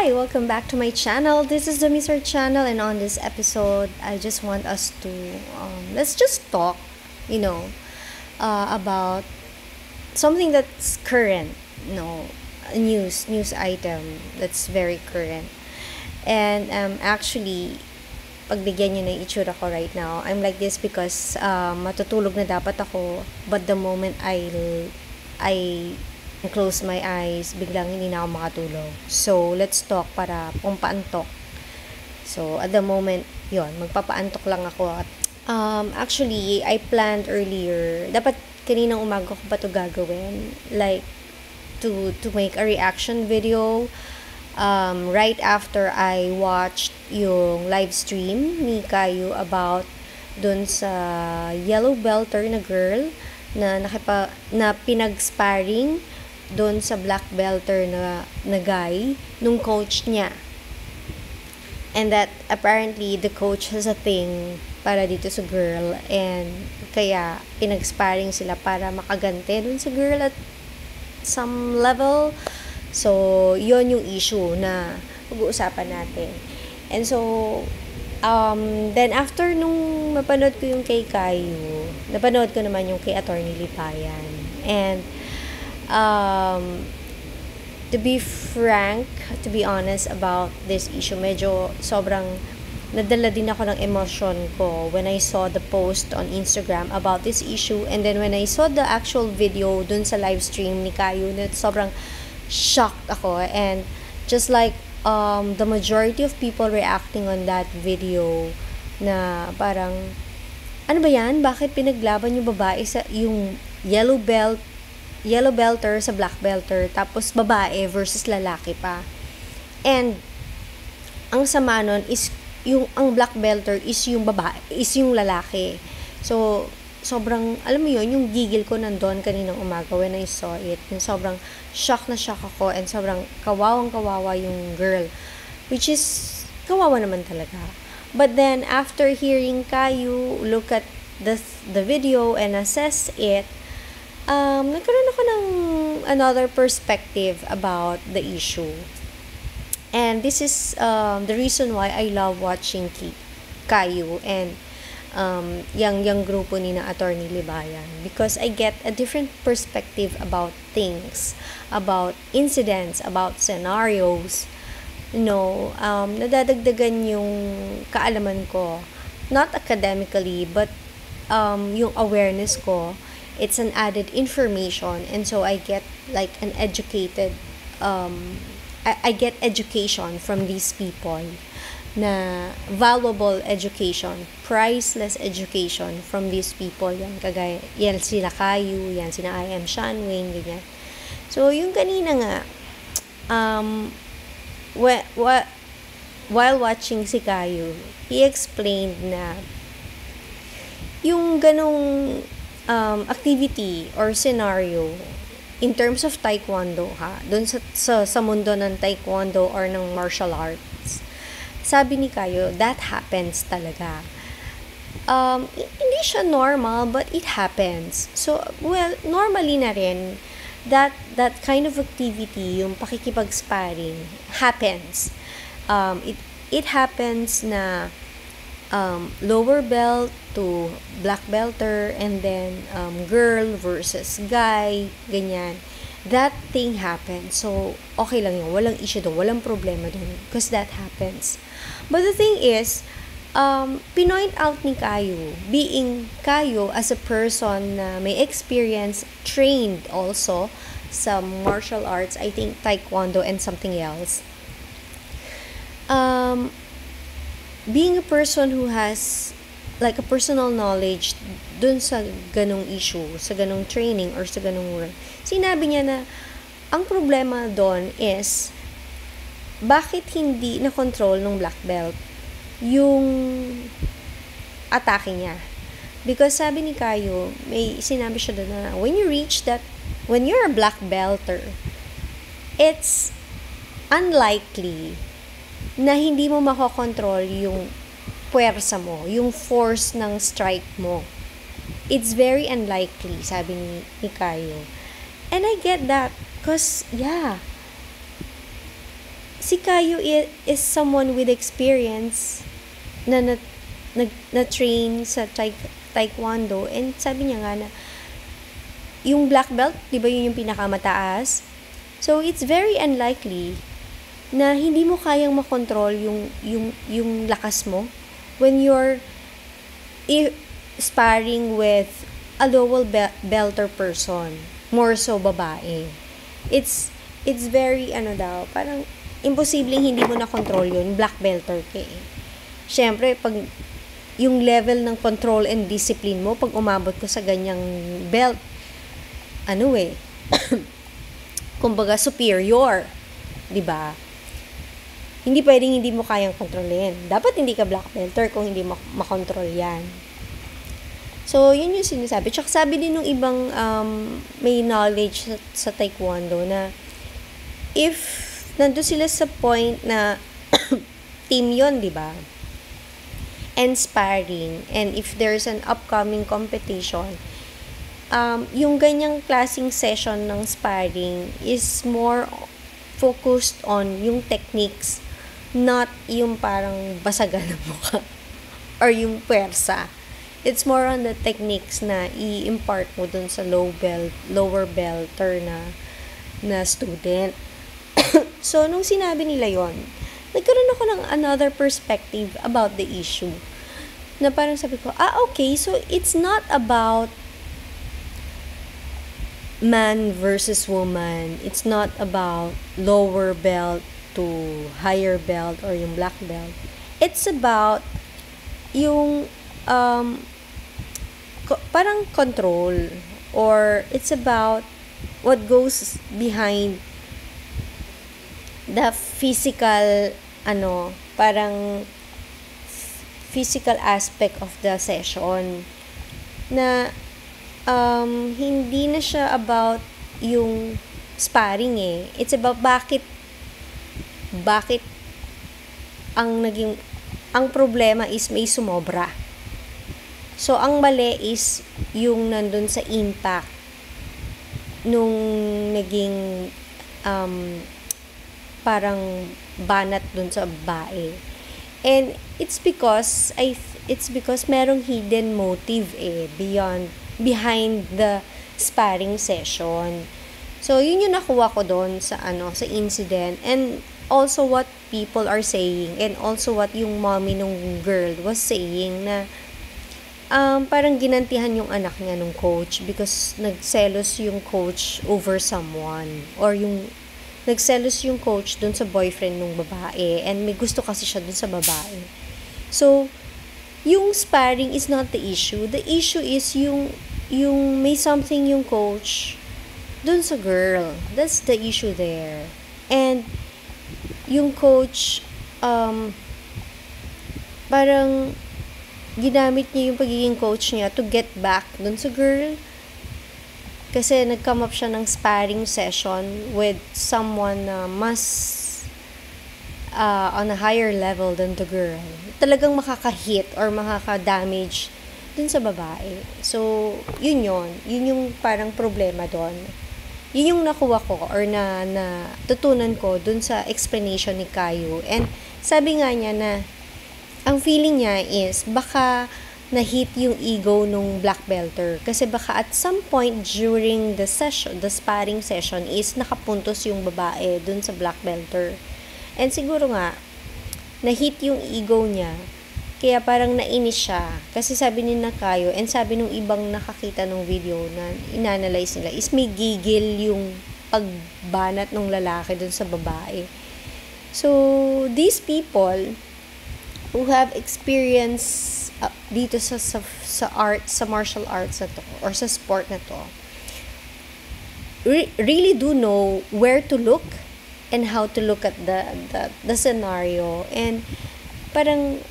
Hi, welcome back to my channel. This is the Mister channel, and on this episode, I just want us to let's just talk, you know, about something that's current, a news item that's very current. And actually, pagbigyan nyo ng itsura ko right now, I'm like this because matutulog na dapat ako, but the moment I close my eyes, biglang hindi na ako makatulog. So, let's talk para pumpaantok. So, at the moment, yon magpapaantok lang ako. Actually, I planned earlier, dapat kaninang umaga ko pa ito gagawin. Like, to make a reaction video right after I watched yung live stream ni Kayu about dun sa yellow belter na girl na pinag-sparring doon sa black belter na guy nung coach niya. And that apparently the coach has a thing para dito sa girl, and kaya pinag-sparring sila para makagante dun sa girl at some level. So, yon yung issue na pag-uusapan natin. And so, then after nung napanood ko yung kay Kayu, napanood ko naman yung kay Attorney Lipayan. And to be frank, to be honest about this issue, medyo sobrang nadala din ako ng emotion ko when I saw the post on Instagram about this issue, and then when I saw the actual video dun sa live stream ni Kayu, sobrang shocked ako. And just like the majority of people reacting on that video na parang, ano ba yan? Bakit pinaglaban yung babae sa yung yellow belter sa black belter, tapos babae versus lalaki pa. And ang sama nun is ang black belter is yung babae, is yung lalaki. So sobrang, alam mo yun, yung gigil ko nandun kaninang umaga when I saw it. Yung sobrang shock na shock ako, and sobrang kawawa yung girl, which is kawawa naman talaga. But then after hearing Kayu look at the video and assess it, nagkaroon ako ng another perspective about the issue. And this is the reason why I love watching Kayu and yung grupo ni na Attorney Libayan, because I get a different perspective about things, about incidents, about scenarios. Nadadagdagan yung kaalaman ko, not academically, but yung awareness ko. It's an added information, and so I get like an educated I get education from these people, na valuable education, priceless education from these people. Yan sila Kayu, yan sina I.M. Shanwayne, ganyan. So yung kanina nga, while watching si Kayu, he explained na yung ganong activity or scenario in terms of taekwondo, doon sa mundo ng taekwondo or ng martial arts, sabi ni Kayo, that happens talaga. Hindi siya normal, but it happens. So, well, normally na rin that kind of activity, yung pakikipag-sparring, happens. It happens na lower belt to black belter, and then girl versus guy, ganyan. That thing happens. So, okay lang yun. Walang issue doon. Walang problema doon. Because that happens. But the thing is, pinoint out ni Kayu, being Kayu as a person na may experience, trained also sa martial arts, I think taekwondo and something else. Being a person who has like a personal knowledge dun sa ganong issue, sa ganong training or sa ganong work, sinabi niya na ang problema doon is bakit hindi na control ng black belt yung atake niya. Because sabi ni Kayo, may sinabi siya doon na when you're a black belter, it's unlikely na hindi mo makokontrol yung puwersa mo, yung force ng strike mo. It's very unlikely, sabi ni Kayo. And I get that. Because, yeah, si Kayo is someone with experience na na-train sa taekwondo, and sabi niya nga na yung black belt, di ba yun yung pinakamataas? So, it's very unlikely na hindi mo kayang makontrol yung lakas mo when you're sparring with a lower belter person, more so babae. It's very, parang imposibleng hindi mo na control yun, black belter ka eh. Siyempre, pag yung level ng control and discipline mo, pag umabot ka sa ganyang belt, kumbaga superior, 'di ba? Hindi pwedeng hindi mo kayang kontrolin. Dapat hindi ka black belter kung hindi mo makontrol 'yan. So, yun yung sinasabi. Tsaka sabi din ng ibang may knowledge sa taekwondo na if nandun sila sa point na team yon, 'di ba? And sparring, and if there's an upcoming competition, yung ganyang klaseng session ng sparring is more focused on yung techniques, not yung parang basagan ng mukha or yung puwersa. It's more on the techniques na i-impart mo dun sa lower belter na student. So, nung sinabi nila yon, nagkaroon ako ng another perspective about the issue. Na parang sabi ko, okay, so it's not about man versus woman. It's not about lower belt to higher belt or yung black belt. It's about yung parang control, or it's about what goes behind the physical parang physical aspect of the session, na hindi na siya about yung sparring eh. It's about bakit ang problema is may sumobra. So, ang mali is yung nandun sa impact nung naging parang banat dun sa babae. And it's because merong hidden motive behind the sparring session. So, yun yung nakuha ko doon sa incident, and also what people are saying, and also what yung mommy nung girl was saying, na parang ginantihan yung anak niya nung coach because nagselos yung coach over someone, or yung nagselos yung coach dun sa boyfriend nung babae, and may gusto kasi siya dun sa babae. So, yung sparring is not the issue. The issue is yung may something yung coach dun sa girl. That's the issue there. And yung coach parang ginamit niya yung pagiging coach niya to get back dun sa girl. Kasi nag-come up siya ng sparring session with someone na mas on a higher level than the girl. Talagang makaka-hit or makaka-damage dun sa babae. So, yun yung parang problema doon. Yun yung nakuha ko or na tutunan ko dun sa explanation ni Kayo. And sabi nga niya na ang feeling niya is baka na-hit yung ego nung black belter. Kasi baka at some point during the sparring session is nakapuntos yung babae dun sa black belter. And siguro nga, na-hit yung ego niya. Kaya parang nainis siya. Kasi sabi ni Kayo, and sabi nung ibang nakakita ng video na inanalyze nila, is may gigil yung pagbanat ng lalaki dun sa babae. So, these people who have experience dito sa martial arts na to, or sa sport na to, really do know where to look and how to look at the scenario. And parang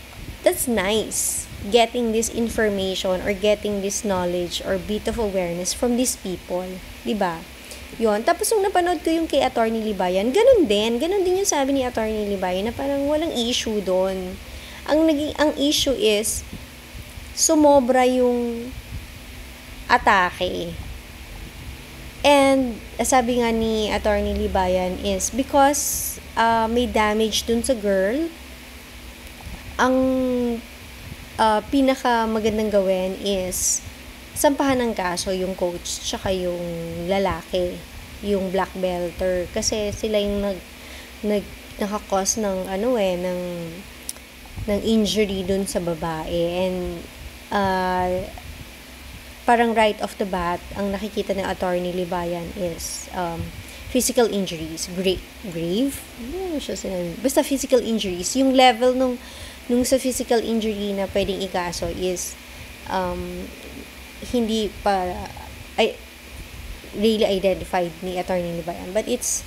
that's nice, getting this information or getting this knowledge or bit of awareness from these people, diba? Yun. Tapos nung napanood ko yung kay Attorney Libayan, ganun din yung sabi ni Attorney Libayan, na parang walang issue doon. Ang issue is sumobra yung atake. And sabi nga ni Attorney Libayan is because may damage dun sa girl, ang pinaka magandang gawin is sampahan ng kaso yung coach tsaka yung lalaki, yung black belter, kasi sila yung nakakos ng ng injury dun sa babae. And parang right off the bat, ang nakikita ng Attorney Libayan is physical injuries, grave, ano siya sinabi? Basta physical injuries. Yung level nung sa physical injury na pwedeng ikaso is hindi pa really identified ni Attorney Libayan, but it's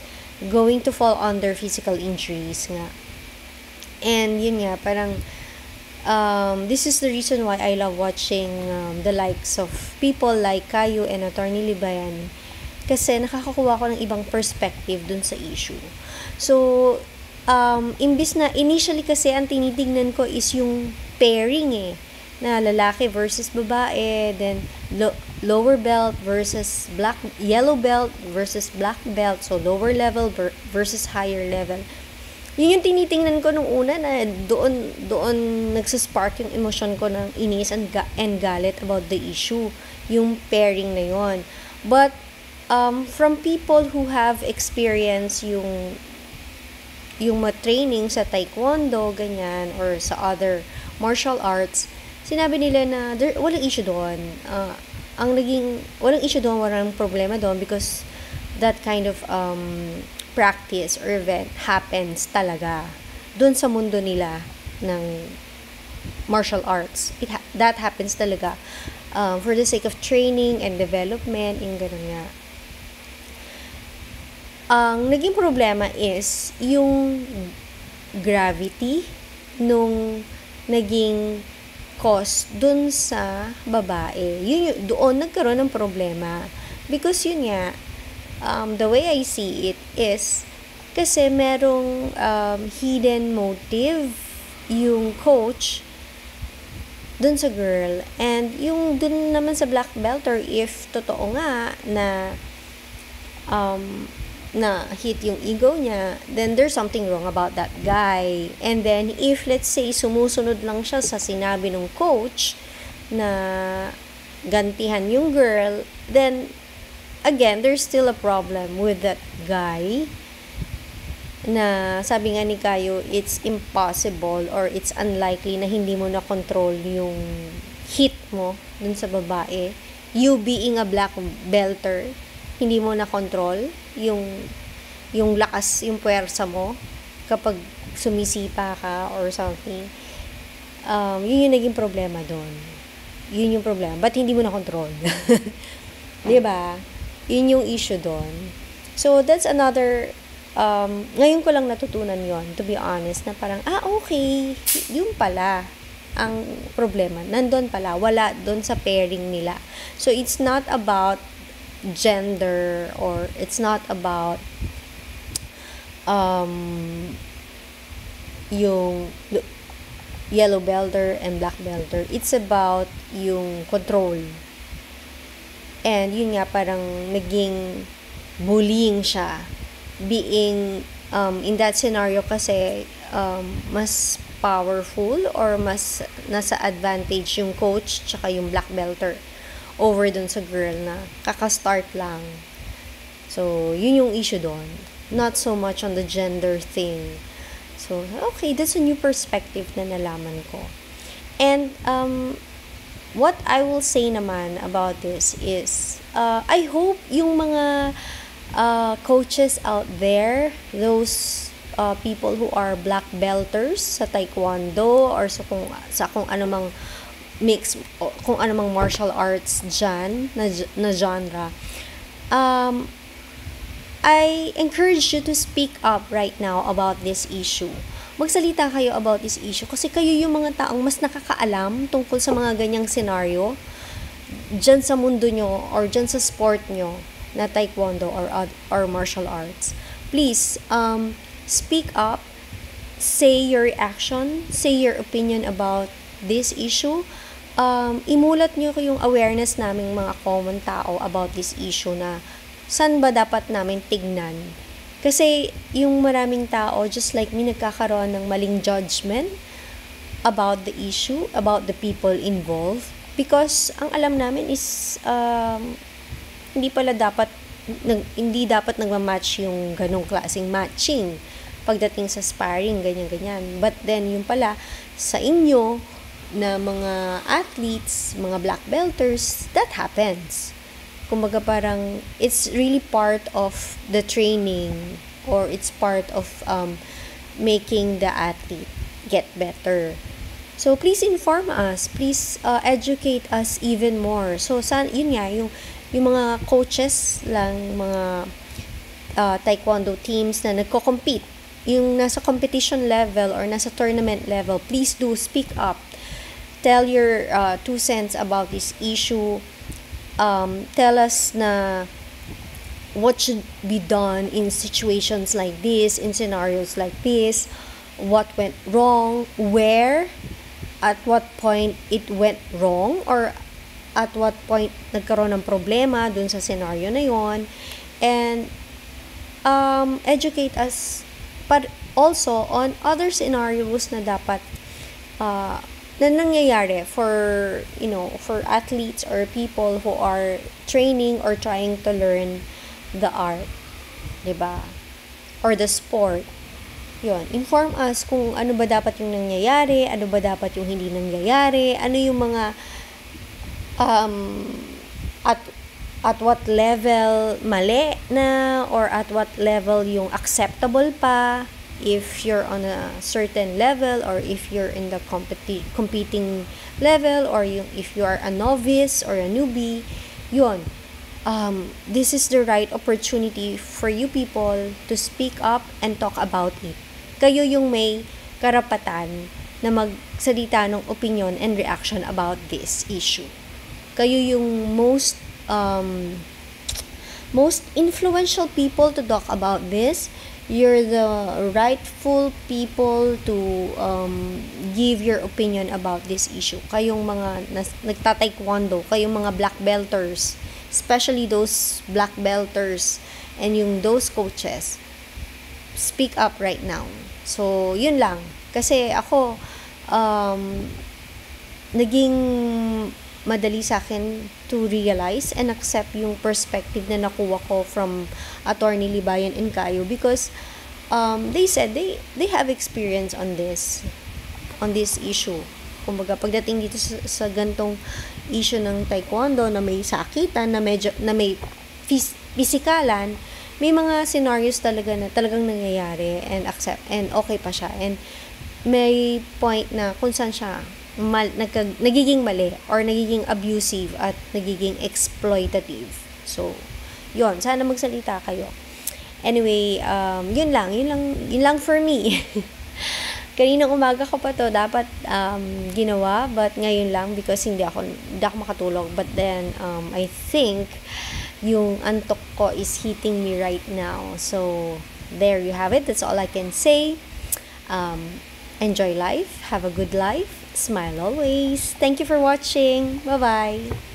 going to fall under physical injuries nga. And yun nga, parang this is the reason why I love watching the likes of people like Kayo and Attorney Libayan, kasi nakakakuha ko ng ibang perspective dun sa issue. So, imbis na initially kasi ang tinitingnan ko is yung pairing na lalaki versus babae, then lower belt versus yellow belt versus black belt, so lower level versus higher level. Yun yung tinitingnan ko nung una, na doon nagsaspark yung emotion ko ng inis and galit about the issue, yung pairing na yon. But from people who have experience yung training sa taekwondo, ganyan, or sa other martial arts, sinabi nila na walang issue doon. Walang issue doon, walang problema doon, because that kind of practice or event happens talaga doon sa mundo nila ng martial arts. That happens talaga for the sake of training and development, yung ganun nga. Ang naging problema is yung gravity nung naging cause dun sa babae. Doon nagkaroon ng problema, because yun nga, the way I see it is kasi merong hidden motive yung coach dun sa girl, and yung dun naman sa black belter, if totoo nga na na hit yung ego niya, then there's something wrong about that guy. And then if let's say sumusunod lang siya sa sinabi ng coach na gantihan yung girl, then again, there's still a problem with that guy, na sabi nga ni Kayo, it's impossible or it's unlikely na hindi mo na control yung hit mo dun sa babae. You being a black belter, hindi mo na control yung lakas, yung puwersa mo kapag sumisipa ka or something. Yun yung naging problema doon. Yun yung problema. But hindi mo na control. Diba? Yun yung issue doon. So, that's another, ngayon ko lang natutunan yon, to be honest, na parang, okay, yun pala ang problema. Nandun pala, wala doon sa pairing nila. So, it's not about gender, or it's not about yung yellow belter and black belter. It's about yung control. And yun nga, parang naging bullying siya. Being, in that scenario kasi, mas powerful or mas nasa advantage yung coach tsaka yung black belter over dun sa girl na kaka-start lang. So, yun yung issue doon. Not so much on the gender thing. So, okay, that's a new perspective na nalaman ko. And, what I will say naman about this is, I hope yung mga coaches out there, those people who are black belters sa taekwondo or sa kung anumang mix, kung anumang martial arts dyan na genre, I encourage you to speak up right now about this issue. Magsalita kayo about this issue kasi kayo yung mga taong mas nakakaalam tungkol sa mga ganyang scenario dyan sa mundo nyo or dyan sa sport nyo na taekwondo or martial arts. Please, speak up, say your reaction, say your opinion about this issue. Imulat nyo yung awareness naming mga common tao about this issue na saan ba dapat namin tignan? Kasi yung maraming tao, just like me, nagkakaroon ng maling judgment about the issue, about the people involved. Because ang alam namin is hindi pala dapat hindi dapat nagma-match yung ganong klaseng matching pagdating sa sparring, ganyan-ganyan. But then, yung pala, sa inyo, na mga athletes, mga black belters, that happens. Kumbaga parang, it's really part of the training or it's part of making the athlete get better. So, please inform us. Please educate us even more. So, yun nga, yung mga coaches lang, mga taekwondo teams na nagko-compete, yung nasa competition level or nasa tournament level, please do speak up. Tell your 2 cents about this issue. Tell us na what should be done in situations like this, in scenarios like this, what went wrong, where, at what point it went wrong, or at what point nagkaroon ng problema dun sa scenario na yon, and educate us but also on other scenarios na dapat na nangyayari for for athletes or people who are training or trying to learn the art, 'di ba? Or the sport. Yon, inform us kung ano ba dapat yung nangyayari, ano ba dapat yung hindi nangyayari, ano yung mga at what level mali na, or at what level yung acceptable pa, if you're on a certain level, or if you're in the competing level, or if you are a novice or a newbie. Yun, this is the right opportunity for you people to speak up and talk about it. Kayo yung may karapatan na magsalita ng opinion and reaction about this issue. Kayo yung most influential people to talk about this. You're the rightful people to give your opinion about this issue. Kayong mga nagtataekwondo, kayong mga black belters, especially those black belters and yung those coaches, speak up right now. So, yun lang. Kasi ako, naging madali sa akin to realize and accept yung perspective na nakuha ko from Attorney Libayan Incayo, because they said they have experience on this issue. Kumbaga, pagdating dito sa gantong issue ng taekwondo na may sakitan, na may pisikalan, may mga scenarios talaga na talagang nangyayari and accept and okay pa siya, and may point na kung saan siya nagiging mali or nagiging abusive at nagiging exploitative. So, yon, sana magsalita kayo. Anyway, yun lang for me. Kaninang umaga ko pa to dapat ginawa, but ngayon lang because hindi ako makatulog. But then I think yung antok ko is hitting me right now. So there you have it. That's all I can say. Enjoy life, have a good life, smile always. Thank you for watching. Bye bye.